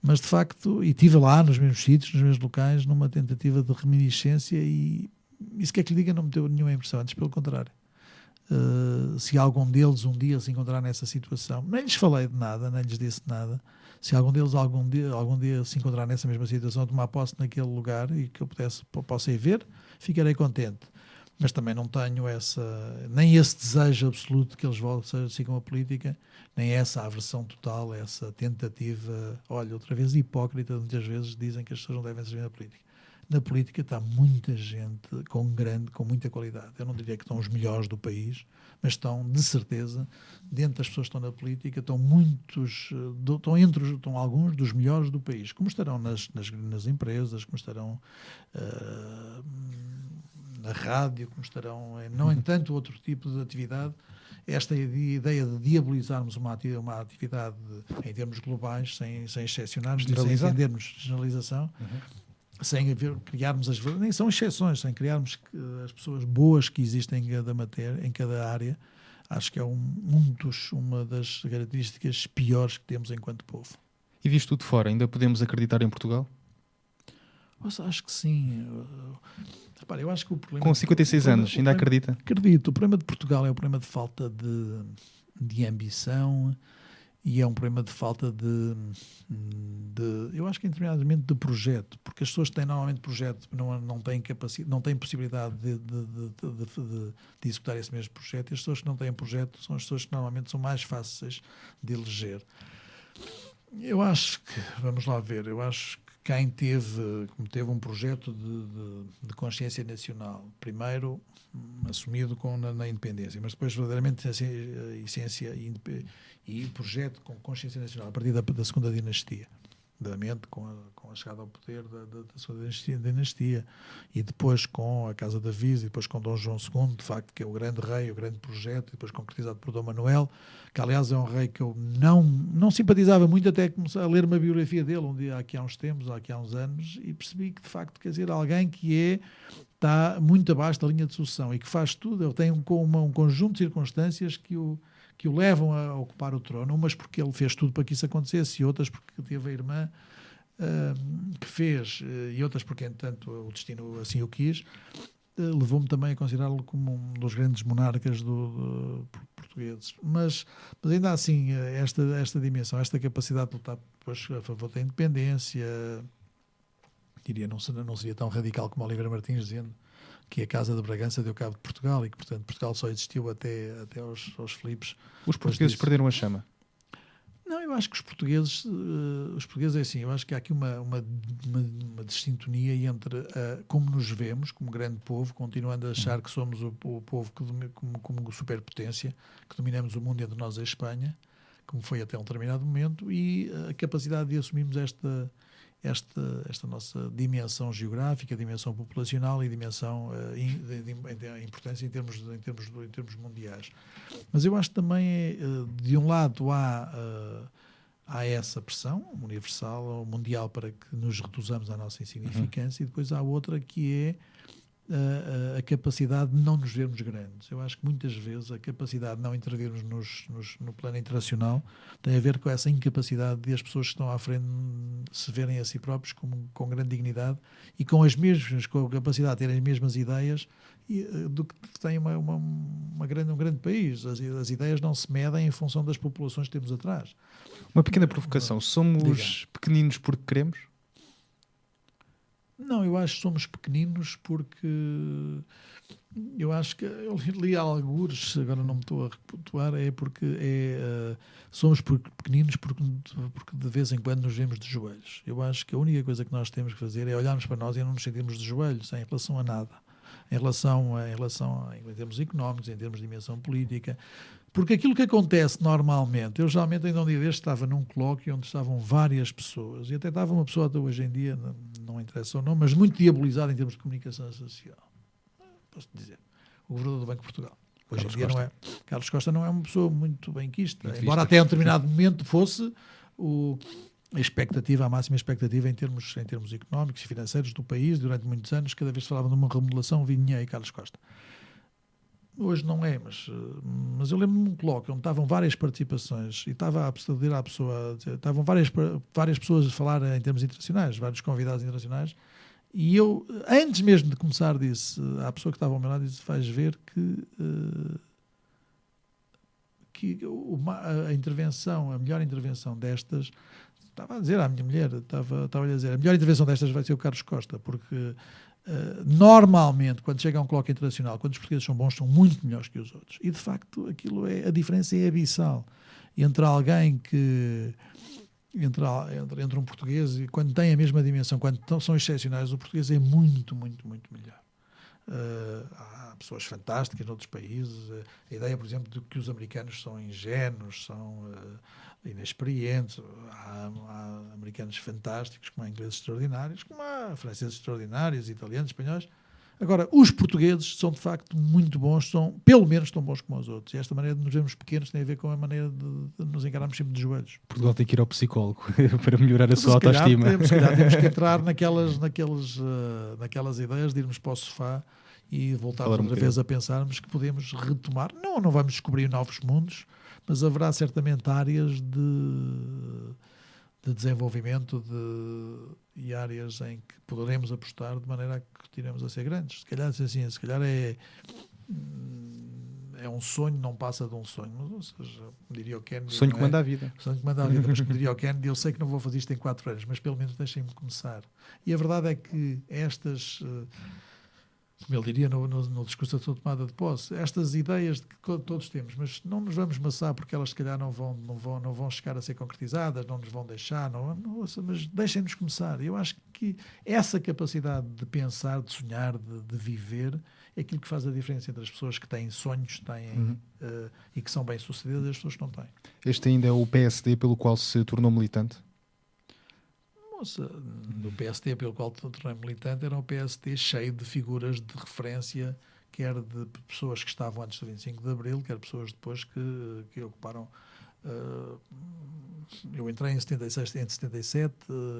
Mas de facto, e estive lá nos mesmos sítios, nos mesmos locais, numa tentativa de reminiscência, e isso que é que lhe diga, não me deu nenhuma impressão, antes pelo contrário. Se algum deles um dia se encontrar nessa situação, nem lhes falei de nada, nem lhes disse nada. Se algum deles algum dia se encontrar nessa mesma situação, tomar posse naquele lugar e que eu possa ir ver, ficarei contente. Mas também não tenho nem esse desejo absoluto que eles sigam a política, nem essa aversão total, essa tentativa, olha, outra vez hipócrita, muitas vezes dizem que as pessoas não devem servir na política. Na política está muita gente com muita qualidade. Eu não diria que estão os melhores do país, mas estão, de certeza, dentro das pessoas que estão na política, estão alguns dos melhores do país, como estarão nas empresas, como estarão na rádio, como estarão não em tanto outro tipo de atividade. Esta ideia de diabolizarmos uma atividade em termos globais, sem excepcionarmos, sem entendermos generalização, sem criarmos nem são exceções, sem criarmos as pessoas boas que existem em cada matéria, em cada área, acho que é uma das características piores que temos enquanto povo. E visto tudo fora, ainda podemos acreditar em Portugal? Acho que sim. Repara, eu acho que o problema... Com 56 anos, ainda acredita? Acredito. O problema de Portugal é o problema de falta de ambição, e é um problema de falta eu acho que determinadamente de projeto, porque as pessoas que têm normalmente projeto não têm capacidade, não têm possibilidade de executar esse mesmo projeto, e as pessoas que não têm projeto são as pessoas que normalmente são mais fáceis de eleger. Eu acho que, vamos lá ver, eu acho que quem teve um projeto de consciência nacional, primeiro assumido na independência, mas depois verdadeiramente a essência e projeto com consciência nacional a partir da segunda dinastia, verdadeiramente com a chegada ao poder da segunda dinastia, e depois com a Casa de Aviso, e depois com Dom João II, de facto, que é o grande rei, o grande projeto, e depois concretizado por Dom Manuel, que aliás é um rei que eu não simpatizava muito, até comecei a ler uma biografia dele aqui há uns anos, e percebi que de facto, quer dizer, alguém que está muito abaixo da linha de sucessão e que faz tudo, ele tem um conjunto de circunstâncias que o levam a ocupar o trono, umas porque ele fez tudo para que isso acontecesse, e outras porque teve a irmã que fez, e outras porque, entretanto, o destino assim o quis, levou-me também a considerá-lo como um dos grandes monarcas portugueses. Mas ainda assim, esta dimensão, esta capacidade de lutar depois a favor da independência, diria, não seria tão radical como Oliveira Martins dizendo que a Casa de Bragança deu cabo de Portugal e que, portanto, Portugal só existiu até aos Filipes. Os portugueses perderam a chama? Não, eu acho que os portugueses é assim, eu acho que há aqui uma desintonia entre como nos vemos, como grande povo, continuando a achar que somos o povo como superpotência, que dominamos o mundo entre nós e a Espanha, como foi até um determinado momento, e a capacidade de assumirmos esta nossa dimensão geográfica, dimensão populacional e dimensão de importância em termos mundiais. Mas eu acho que também, de um lado, há essa pressão universal ou mundial para que nos reduzamos à nossa insignificância, e depois há outra que é a capacidade de não nos vermos grandes. Eu acho que muitas vezes a capacidade de não intervirmos no plano internacional tem a ver com essa incapacidade de as pessoas que estão à frente se verem a si próprios com grande dignidade e com a capacidade de terem as mesmas ideias do que tem um grande país. As ideias não se medem em função das populações que temos atrás. Uma pequena provocação. Somos pequeninos porque queremos? Não, eu acho que somos pequeninos porque eu acho que eu li algures, agora não me estou a reputuar, somos pequeninos porque de vez em quando nos vemos de joelhos. Eu acho que a única coisa que nós temos que fazer é olharmos para nós e não nos sentirmos de joelhos em relação a nada. Em termos económicos, em termos de dimensão política. Porque aquilo que acontece normalmente, eu geralmente ainda um dia deste estava num colóquio onde estavam várias pessoas, e até estava uma pessoa até hoje em dia, não interessa ou não, mas muito diabolizada em termos de comunicação social. Posso dizer, o governador do Banco de Portugal. Hoje em dia não é. Carlos Costa não é uma pessoa muito benquista, embora até a um determinado momento fosse a máxima expectativa em termos económicos e financeiros do país. Durante muitos anos, cada vez que falavam de uma remodelação, vinha aí Carlos Costa. Hoje não é, mas eu lembro-me de um colóquio onde estavam várias participações e estava a pedir à pessoa, estavam várias pessoas a falar em termos internacionais, vários convidados internacionais, e eu, antes mesmo de começar, disse à pessoa que estava ao meu lado, disse, vais ver a melhor intervenção destas, estava a dizer à minha mulher, estava a dizer, a melhor intervenção destas vai ser o Carlos Costa, porque normalmente, quando chega a um colóquio internacional, quando os portugueses são bons, são muito melhores que os outros. E, de facto, a diferença é abissal. Entre alguém que... Entre um português e quando tem a mesma dimensão, quando são excepcionais, o português é muito, muito, muito melhor. Há pessoas fantásticas noutros países. A ideia, por exemplo, de que os americanos são ingênuos, são inexperientes. Há americanos fantásticos, como há ingleses extraordinários, como há franceses extraordinários, italianos, espanhóis. Agora, os portugueses são, de facto, muito bons, são pelo menos tão bons como os outros. E esta maneira de nos vermos pequenos tem a ver com a maneira de nos encararmos sempre de joelhos. Portugal tem que ir ao psicólogo para melhorar a sua autoestima. Se calhar temos que entrar naquelas ideias de irmos para o sofá e voltarmos outra vez a pensarmos que podemos retomar. Não vamos descobrir novos mundos, mas haverá certamente áreas de desenvolvimento e áreas em que poderemos apostar de maneira a que continuemos a ser grandes. Se calhar é um sonho, não passa de um sonho. Ou seja, diria o Kennedy... Sonho que manda a vida. Sonho que manda a vida, mas como diria o Kennedy, eu sei que não vou fazer isto em 4 anos, mas pelo menos deixem-me começar. E a verdade é que estas... como ele diria no discurso da sua tomada de posse, estas ideias que todos temos, mas não nos vamos maçar porque elas se calhar não vão chegar a ser concretizadas, não nos vão deixar, mas deixem-nos começar. Eu acho que essa capacidade de pensar, de sonhar, de viver, é aquilo que faz a diferença entre as pessoas que têm sonhos e que são bem-sucedidas e as pessoas que não têm. Este ainda é o PSD pelo qual se tornou militante? Do PSD pelo qual tornei militante era um PSD cheio de figuras de referência, quer de pessoas que estavam antes do 25 de Abril, quer pessoas depois que ocuparam... eu entrei em 77,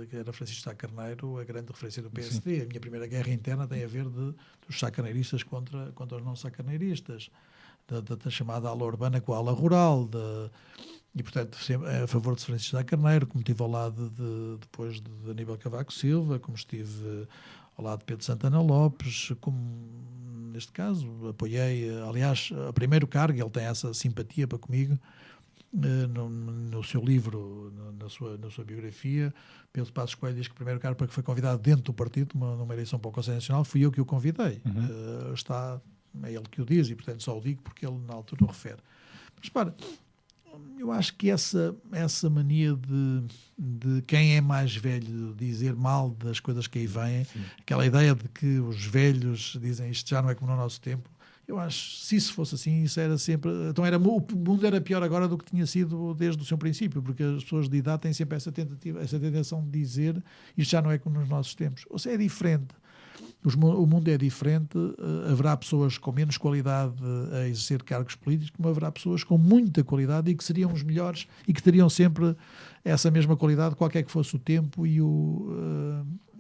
que era Francisco Sá Carneiro, a grande referência do PSD. Sim. A minha primeira guerra interna tem a ver dos sacarneiristas contra os não sacarneiristas, da chamada ala urbana com a ala rural, e, portanto, a favor de Francisco Sá Carneiro, como estive ao lado depois de Aníbal Cavaco Silva, como estive ao lado de Pedro Santana Lopes, como, neste caso, apoiei, aliás, a primeiro cargo, ele tem essa simpatia para comigo, no seu livro, na sua biografia, Pedro Passos Coelho diz que o primeiro cargo para que foi convidado dentro do partido, numa eleição para o Conselho Nacional, fui eu que o convidei. É ele que o diz, e, portanto, só o digo porque ele, na altura, o refere. Mas, para... Eu acho que essa mania de quem é mais velho dizer mal das coisas que aí vêm, sim, aquela ideia de que os velhos dizem isto já não é como no nosso tempo, eu acho que se isso fosse assim, isso era sempre... Então o mundo era pior agora do que tinha sido desde o seu princípio, porque as pessoas de idade têm sempre essa tentação de dizer isto já não é como nos nossos tempos. Ou seja, é diferente. O mundo é diferente, haverá pessoas com menos qualidade a exercer cargos políticos, como haverá pessoas com muita qualidade e que seriam os melhores e que teriam sempre essa mesma qualidade, qualquer que fosse o tempo e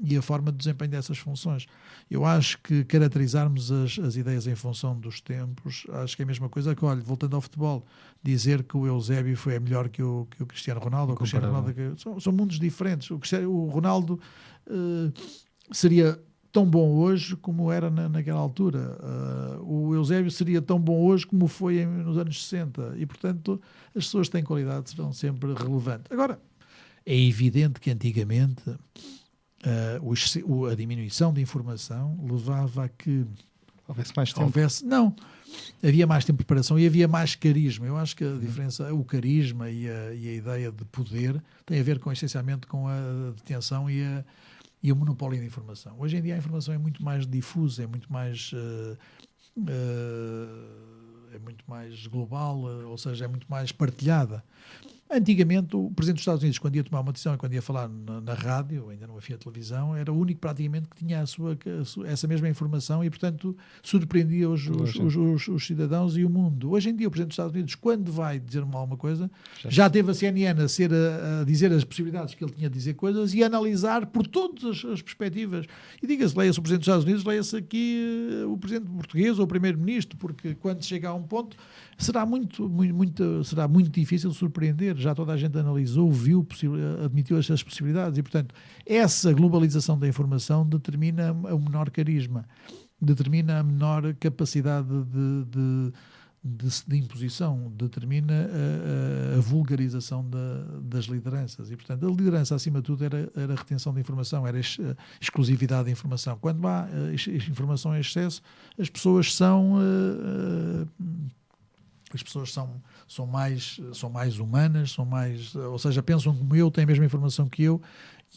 e a forma de desempenho dessas funções. Eu acho que caracterizarmos as ideias em função dos tempos, acho que é a mesma coisa que, olha, voltando ao futebol, dizer que o Eusébio foi melhor que o Cristiano Ronaldo, ou o Cristiano Ronaldo, são mundos diferentes. O Ronaldo seria tão bom hoje como era naquela altura. O Eusébio seria tão bom hoje como foi nos anos 60. E, portanto, as pessoas que têm qualidade serão sempre relevantes. Agora, é evidente que antigamente a diminuição de informação levava a que houvesse mais tempo. Havia mais tempo de preparação e havia mais carisma. Eu acho que a diferença, o carisma e a ideia de poder tem a ver essencialmente com a detenção e o monopólio da informação. Hoje em dia a informação é muito mais difusa, é muito mais global, ou seja, é muito mais partilhada. Antigamente, o Presidente dos Estados Unidos, quando ia tomar uma decisão e quando ia falar na rádio, ainda não havia televisão, era o único praticamente que tinha essa mesma informação e, portanto, surpreendia os cidadãos e o mundo. Hoje em dia, o Presidente dos Estados Unidos, quando vai dizer alguma coisa, já teve a CNN a dizer as possibilidades que ele tinha de dizer coisas e a analisar por todas as perspectivas. E diga-se, leia-se o Presidente dos Estados Unidos, leia-se aqui o Presidente português ou o Primeiro-Ministro, porque quando chega a um ponto será muito difícil surpreender. Já toda a gente analisou, viu, admitiu essas possibilidades e, portanto, essa globalização da informação determina o menor carisma, determina a menor capacidade de imposição, determina a vulgarização das lideranças e, portanto, a liderança, acima de tudo, era a retenção de informação, era a exclusividade de informação. Quando há informação em excesso, as pessoas são mais humanas, ou seja, pensam como eu, têm a mesma informação que eu,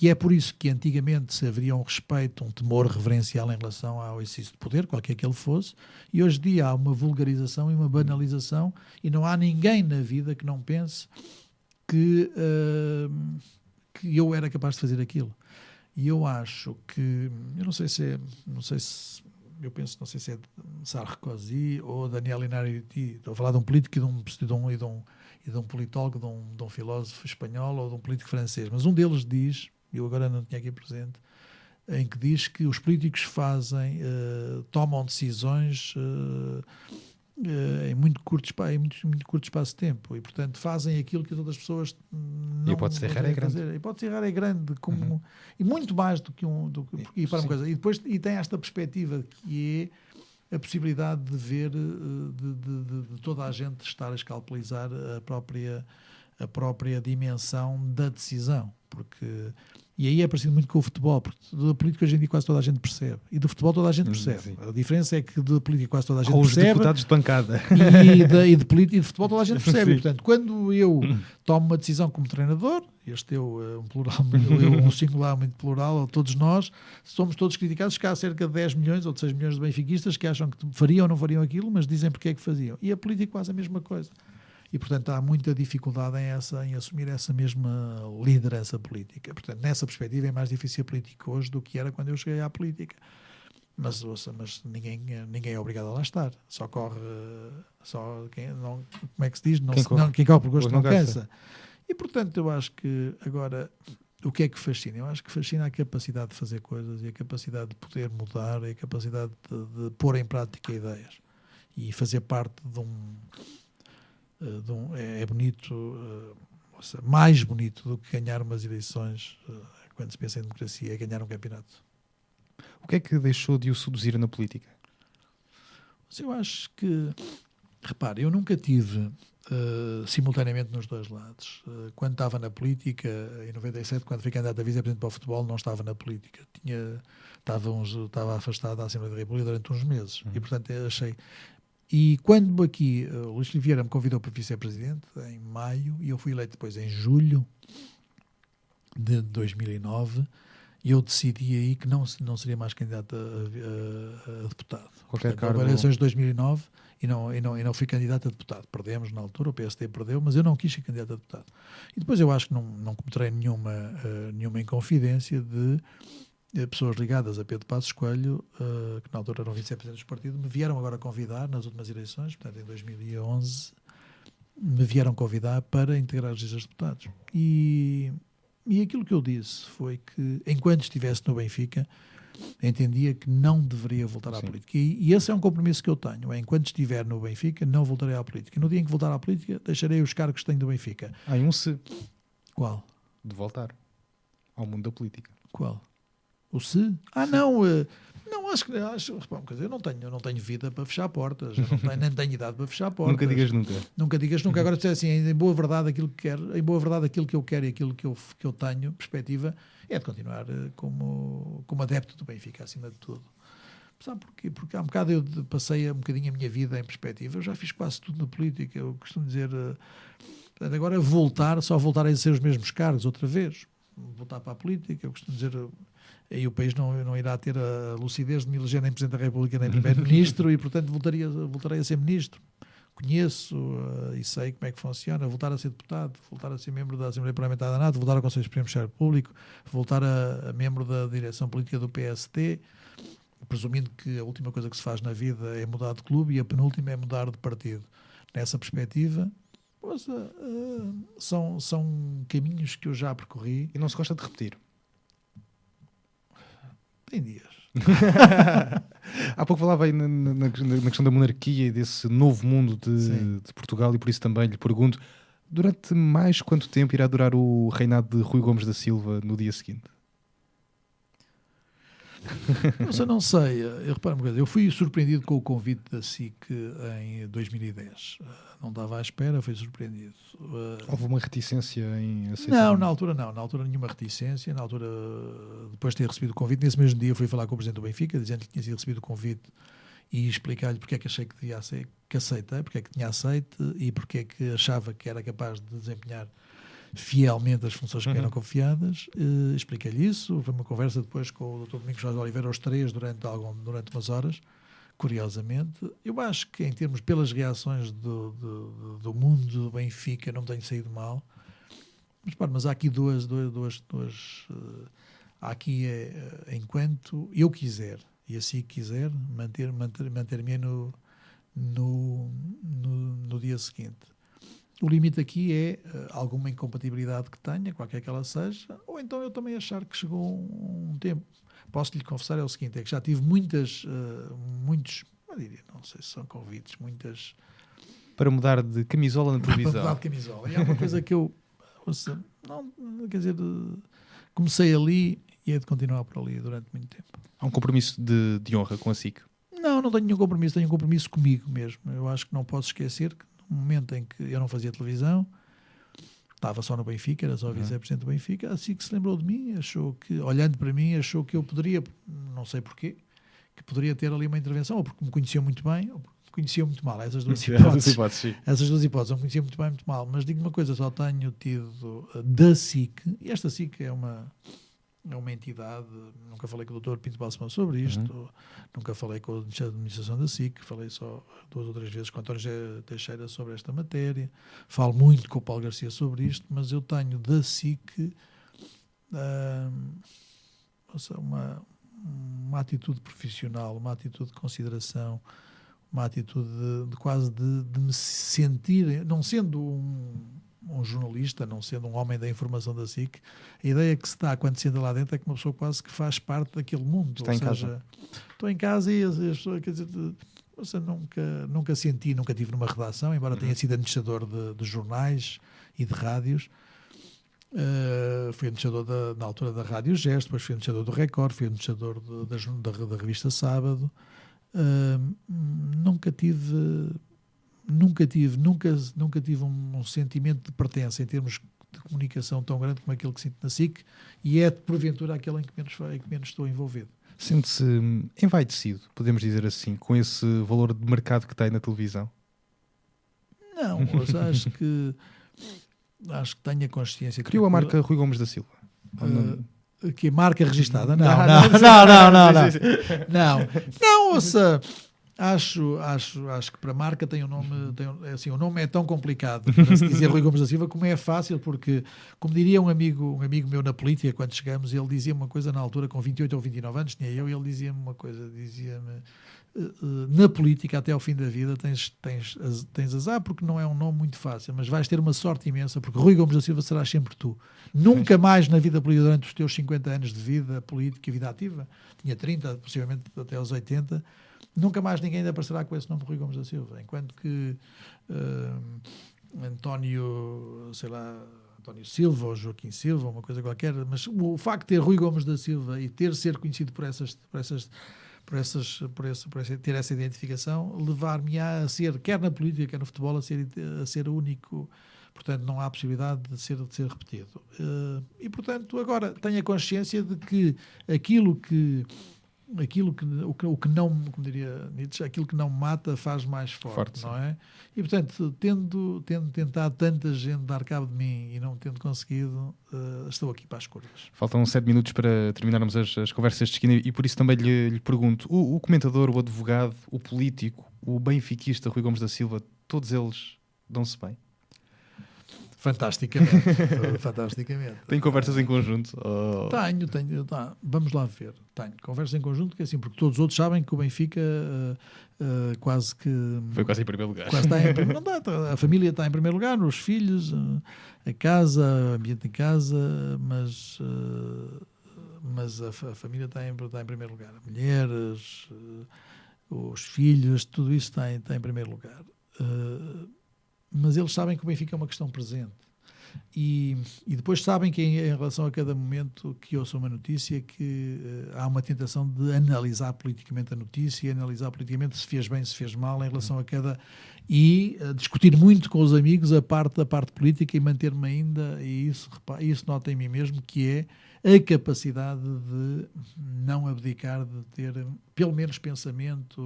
e é por isso que antigamente se haveria um respeito, um temor reverencial em relação ao exercício de poder, qualquer que ele fosse, e hoje em dia há uma vulgarização e uma banalização, e não há ninguém na vida que não pense que eu era capaz de fazer aquilo. E eu acho que, não sei se é Sarkozy ou Daniel Inariti, estou a falar de um político e de um politólogo, de um filósofo espanhol ou de um político francês, mas um deles diz, eu agora não tinha aqui presente, em que diz que os políticos tomam decisões em muito curto espaço de tempo e, portanto, fazem aquilo que as outras pessoas não hipótese errar é grande. A hipótese errar é grande, e muito mais do que uma coisa. E depois tem esta perspectiva que é a possibilidade de ver, de toda a gente estar a escalpelizar a própria dimensão da decisão, e aí é parecido muito com o futebol, porque da política hoje em dia quase toda a gente percebe, e do futebol toda a gente percebe. Sim. A diferença é que da política quase toda a gente os percebe. Os deputados de bancada. E de futebol toda a gente percebe. E, portanto, quando eu tomo uma decisão como treinador, este um singular muito plural, todos nós, somos todos criticados, que há cerca de 10 milhões ou de 6 milhões de benfiquistas que acham que fariam ou não fariam aquilo, mas dizem porque é que faziam. E a política é quase a mesma coisa. E, portanto, há muita dificuldade em assumir essa mesma liderança política. Portanto, nessa perspectiva é mais difícil a política hoje do que era quando eu cheguei à política. Mas ninguém é obrigado a lá estar. Só corre... como é que se diz? Quem corre por gosto não cansa. E, portanto, eu acho que agora... O que é que fascina? Eu acho que fascina a capacidade de fazer coisas e a capacidade de poder mudar e a capacidade de pôr em prática ideias. E fazer parte de um é bonito, mais bonito do que ganhar umas eleições, quando se pensa em democracia, é ganhar um campeonato. O que é que deixou de o seduzir na política? Mas eu acho que, repare, eu nunca tive simultaneamente nos dois lados. Quando estava na política, em 97, quando fui candidato a vice-presidente para o futebol, não estava na política. Estava afastado da Assembleia da República durante uns meses. E, portanto, achei... E quando aqui o Luís Vieira me convidou para vice-presidente, em maio, e eu fui eleito depois em julho de 2009, e eu decidi aí que não seria mais candidato a deputado. Qualquer cargo... Houve eleições de 2009 e não fui candidato a deputado. Perdemos na altura, o PSD perdeu, mas eu não quis ser candidato a deputado. E depois eu acho que não cometerei nenhuma inconfidência de pessoas ligadas a Pedro Passos Coelho, que na altura eram vice-presidentes do partido, me vieram agora convidar nas últimas eleições, portanto em 2011, me vieram convidar para integrar as listas de deputados. E E aquilo que eu disse foi que, enquanto estivesse no Benfica, entendia que não deveria voltar à política. E esse é um compromisso que eu tenho. Enquanto estiver no Benfica, não voltarei à política. No dia em que voltar à política, deixarei os cargos que tenho do Benfica. Há um se. Qual? De voltar ao mundo da política. Qual? O se? Não, acho, repara, eu não tenho vida para fechar portas, eu nem tenho idade para fechar portas. Nunca digas nunca. Nunca digas nunca. Agora, assim, em boa verdade, aquilo que quero, em boa verdade, aquilo que eu quero e aquilo que eu tenho, perspectiva, é de continuar como adepto do Benfica, acima de tudo. Sabe porquê? Porque há um bocado eu passei um bocadinho a minha vida em perspectiva, eu já fiz quase tudo na política, eu costumo dizer, agora só voltar a exercer os mesmos cargos outra vez, voltar para a política, eu costumo dizer, aí o país não irá ter a lucidez de me eleger nem Presidente da República nem Primeiro-Ministro e, portanto, voltarei a ser Ministro. Conheço e sei como é que funciona, voltar a ser deputado, voltar a ser membro da Assembleia Parlamentar da NATO, voltar ao Conselho Supremo do Ministério Público, voltar a membro da direção política do PST, presumindo que a última coisa que se faz na vida é mudar de clube e a penúltima é mudar de partido. Nessa perspectiva, são caminhos que eu já percorri. E não se gosta de repetir? Tem dias. Há pouco falava aí na questão da monarquia e desse novo mundo de Portugal, e por isso também lhe pergunto, durante mais quanto tempo irá durar o reinado de Rui Gomes da Silva no dia seguinte? Não sei. Repara uma coisa, eu fui surpreendido com o convite da SIC em 2010. Não estava à espera, fui surpreendido. Houve uma reticência em aceitar? Não, na altura não. Na altura nenhuma reticência. Na altura, depois de ter recebido o convite, nesse mesmo dia fui falar com o Presidente do Benfica, dizendo que tinha sido recebido o convite e explicar-lhe porque é que achei que aceitei, porque é que tinha aceito e porque é que achava que era capaz de desempenhar fielmente as funções que eram confiadas. Expliquei-lhe isso. Foi uma conversa depois com o Dr. Domingos Jorge de Oliveira, os três, durante umas horas. Curiosamente, eu acho que em termos, pelas reações do mundo do Benfica, não me tenho saído mal. Mas há aqui há aqui, enquanto eu quiser, e assim quiser, manter-me no dia seguinte. O limite aqui é alguma incompatibilidade que tenha, qualquer que ela seja, ou então eu também achar que chegou um tempo. Posso-lhe confessar é o seguinte, é que já tive muitos, não sei se são convites, muitas... Para mudar de camisola na televisão. Para mudar de camisola. E é uma coisa que eu, comecei ali e é de continuar por ali durante muito tempo. Há um compromisso de honra com a SIC? Não tenho nenhum compromisso, tenho um compromisso comigo mesmo. Eu acho que não posso esquecer que no momento em que eu não fazia televisão, estava só no Benfica, era só vice-presidente do Benfica, assim que se lembrou de mim, achou que, olhando para mim, achou que eu poderia, não sei porquê, que poderia ter ali uma intervenção, ou porque me conheciam muito bem, ou porque me conheciam muito mal. Essas duas hipóteses. Essas duas hipóteses, não me conheciam muito bem, muito mal. Mas digo uma coisa, só tenho tido da SIC, e esta SIC é uma entidade, nunca falei com o Dr. Pinto Balsemão sobre isto, nunca falei com a administração da SIC, falei só 2 ou 3 vezes com o António Teixeira sobre esta matéria, falo muito com o Paulo Garcia sobre isto, mas eu tenho da SIC uma atitude profissional, uma atitude de consideração, uma atitude quase de me sentir, não sendo um jornalista, não sendo um homem da informação da SIC, a ideia que se dá quando se entra lá dentro é que uma pessoa quase que faz parte daquele mundo. Está em casa. Estou em casa e as pessoas, quer dizer, nunca senti, nunca tive numa redação, embora tenha sido administrador de jornais e de rádios. Fui administrador na altura da Rádio Gesto, depois fui administrador do Record, fui administrador da revista Sábado. Nunca tive um sentimento de pertença em termos de comunicação tão grande como aquele que sinto na SIC, e é porventura aquele em que menos estou envolvido. Sente-se envaidecido, podemos dizer assim, com esse valor de mercado que tem na televisão? Não, mas acho que tenho a consciência. Criou a marca Rui Gomes da Silva? Que marca registada? Não, ouça, acho que para a marca tem um nome, o nome é tão complicado para se dizer Rui Gomes da Silva como é fácil, porque, como diria um amigo meu na política, quando chegamos, ele dizia uma coisa na altura, com 28 ou 29 anos, tinha eu, e ele dizia-me uma coisa, dizia-me, na política até ao fim da vida tens azar, porque não é um nome muito fácil, mas vais ter uma sorte imensa, porque Rui Gomes da Silva serás sempre tu. Nunca mais na vida política, durante os teus 50 anos de vida política e vida ativa, tinha 30, possivelmente até aos 80, nunca mais ninguém ainda aparecerá com esse nome de Rui Gomes da Silva, enquanto que António Silva ou Joaquim Silva, uma coisa qualquer, mas o facto de ter Rui Gomes da Silva e ser conhecido ter essa identificação, levar-me a ser, quer na política, quer no futebol, a ser único. Portanto, não há possibilidade de ser repetido. E, portanto, agora tenho a consciência de que o que não, como diria Nietzsche, aquilo que não mata faz mais forte, não é? E, portanto, tendo tentado tanta gente dar cabo de mim e não tendo conseguido, estou aqui para as curvas. Faltam 7 minutos para terminarmos as conversas de esquina e por isso também lhe pergunto, o comentador, o advogado, o político, o benfiquista Rui Gomes da Silva, todos eles dão-se bem? Fantasticamente. Tem conversas em conjunto? Tenho. Vamos lá ver. Tenho conversas em conjunto, que é assim, porque todos os outros sabem que o Benfica quase que... Foi quase em primeiro lugar. A família está em primeiro lugar, os filhos, a casa, o ambiente em casa, mas a família está em primeiro lugar. Mulheres, os filhos, tudo isso está em primeiro lugar. Mas eles sabem que o Benfica é uma questão presente. E depois sabem que em relação a cada momento que ouço uma notícia que há uma tentação de analisar politicamente a notícia, analisar politicamente se fez bem, se fez mal em relação a cada... E discutir muito com os amigos da parte política e manter-me ainda, e isso nota em mim mesmo, que é a capacidade de não abdicar, de ter pelo menos pensamento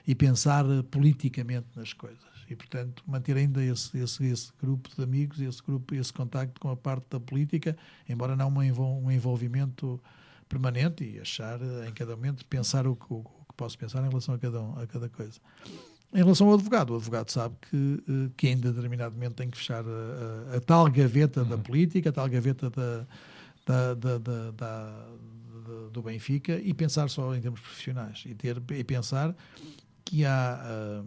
e pensar politicamente nas coisas. E, portanto, manter ainda esse grupo de amigos, esse contacto com a parte da política, embora não um envolvimento permanente, e achar em cada momento, pensar o que posso pensar em relação a cada coisa. Em relação ao advogado, o advogado sabe que em determinado momento tem que fechar a tal gaveta da política, a tal gaveta do Benfica, e pensar só em termos profissionais e pensar que há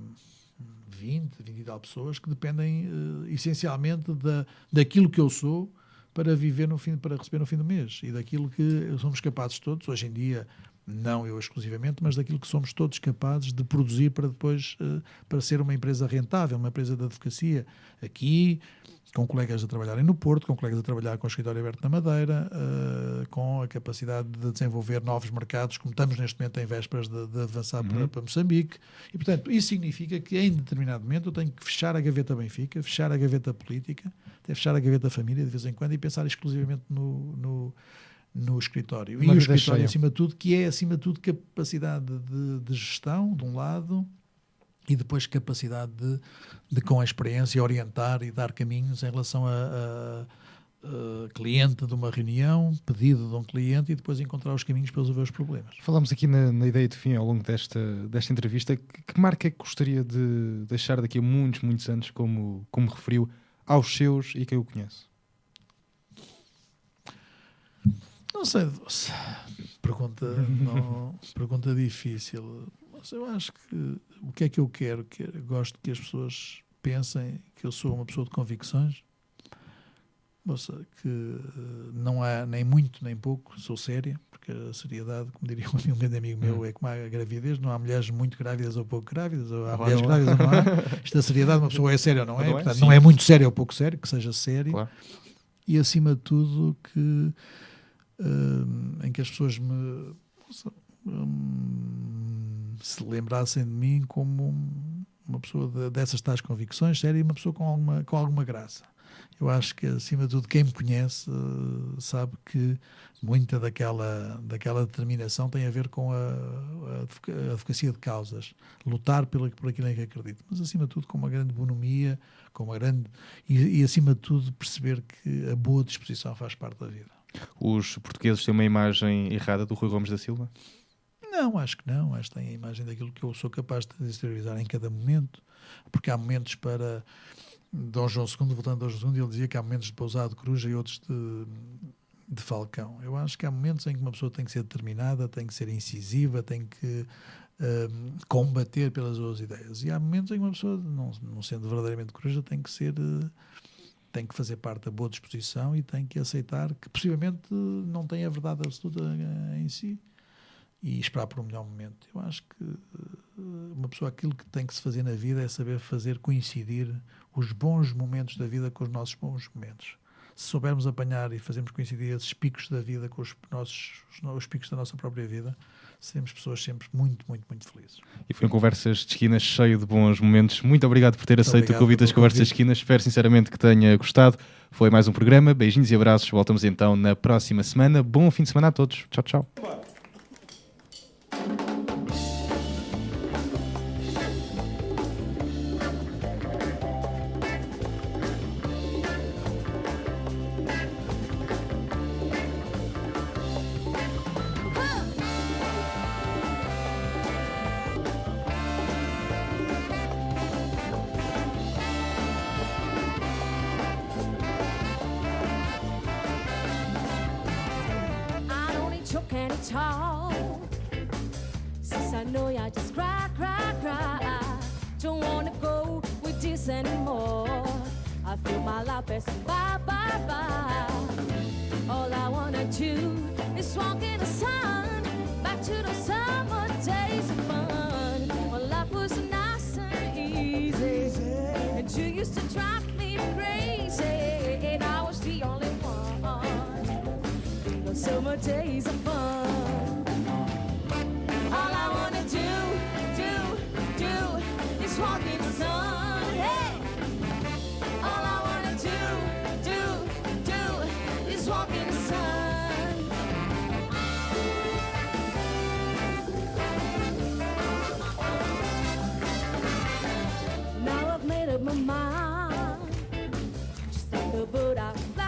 20 e tal pessoas que dependem essencialmente daquilo que eu sou para viver para receber no fim do mês, e daquilo que somos capazes todos, hoje em dia, não eu exclusivamente, mas daquilo que somos todos capazes de produzir para depois, para ser uma empresa rentável, uma empresa de advocacia, aqui, com colegas a trabalharem no Porto, com colegas a trabalhar com o escritório aberto na Madeira, com a capacidade de desenvolver novos mercados, como estamos neste momento em vésperas de avançar para Moçambique. E, portanto, isso significa que em determinado momento eu tenho que fechar a gaveta Benfica, fechar a gaveta política, até fechar a gaveta família de vez em quando e pensar exclusivamente no escritório. E o escritório, acima de tudo, que é, acima de tudo, capacidade de gestão, de um lado, e depois capacidade de com a experiência, orientar e dar caminhos em relação a cliente de uma reunião, pedido de um cliente, e depois encontrar os caminhos para resolver os problemas. Falámos aqui na ideia de fim ao longo desta entrevista. Que marca é que gostaria de deixar daqui a muitos anos, como referiu, aos seus e quem o conhece? Não sei, pergunta difícil. Mas eu acho que o que é que eu quero? Gosto que as pessoas pensem que eu sou uma pessoa de convicções. Que não há nem muito nem pouco, sou séria, porque a seriedade, como diria um grande amigo meu, é como a gravidez, não há mulheres muito grávidas ou pouco grávidas, ou há mulheres grávidas ou não há. Isto da seriedade, uma pessoa é séria ou não é, portanto, não é muito séria ou pouco séria, que seja sério. Claro. E acima de tudo em que as pessoas se lembrassem de mim como uma pessoa dessas tais convicções séria e uma pessoa com alguma graça. Eu acho que, acima de tudo, quem me conhece sabe que muita daquela determinação tem a ver com a advocacia de causas, lutar por aquilo em que acredito, mas, acima de tudo, com uma grande bonomia, e acima de tudo, perceber que a boa disposição faz parte da vida. Os portugueses têm uma imagem errada do Rui Gomes da Silva? Não, acho que não. Acho que têm a imagem daquilo que eu sou capaz de exteriorizar em cada momento, porque há momentos para... Dom João II, voltando a Dom João II, ele dizia que há momentos de Pousado de Coruja e outros de Falcão. Eu acho que há momentos em que uma pessoa tem que ser determinada, tem que ser incisiva, tem que combater pelas suas ideias. E há momentos em que uma pessoa, não sendo verdadeiramente corajosa, tem que fazer parte da boa disposição e tem que aceitar que possivelmente não tem a verdade absoluta em si e esperar por um melhor momento. Eu acho que uma pessoa, aquilo que tem que se fazer na vida é saber fazer coincidir os bons momentos da vida com os nossos bons momentos. Se soubermos apanhar e fazermos coincidir esses picos da vida com os picos da nossa própria vida, seremos pessoas sempre muito, muito, muito felizes. E foi um Conversas de Esquinas cheio de bons momentos. Muito obrigado por ter aceito o convite das Conversas de Esquinas. Espero sinceramente que tenha gostado. Foi mais um programa. Beijinhos e abraços. Voltamos então na próxima semana. Bom fim de semana a todos. Tchau, tchau. Since I know you just cry, cry, cry. Don't wanna go with this anymore. I feel my life passing by, by, by. All I wanna do is walk in the sun, back to the summer days of fun, when life was nice and easy, and you used to drive me crazy, and I was the only one in those summer days of fun. All I wanna do is walk in the sun. Hey! All I wanna do is walk in the sun. Now I've made up my mind, just like the bird I fly.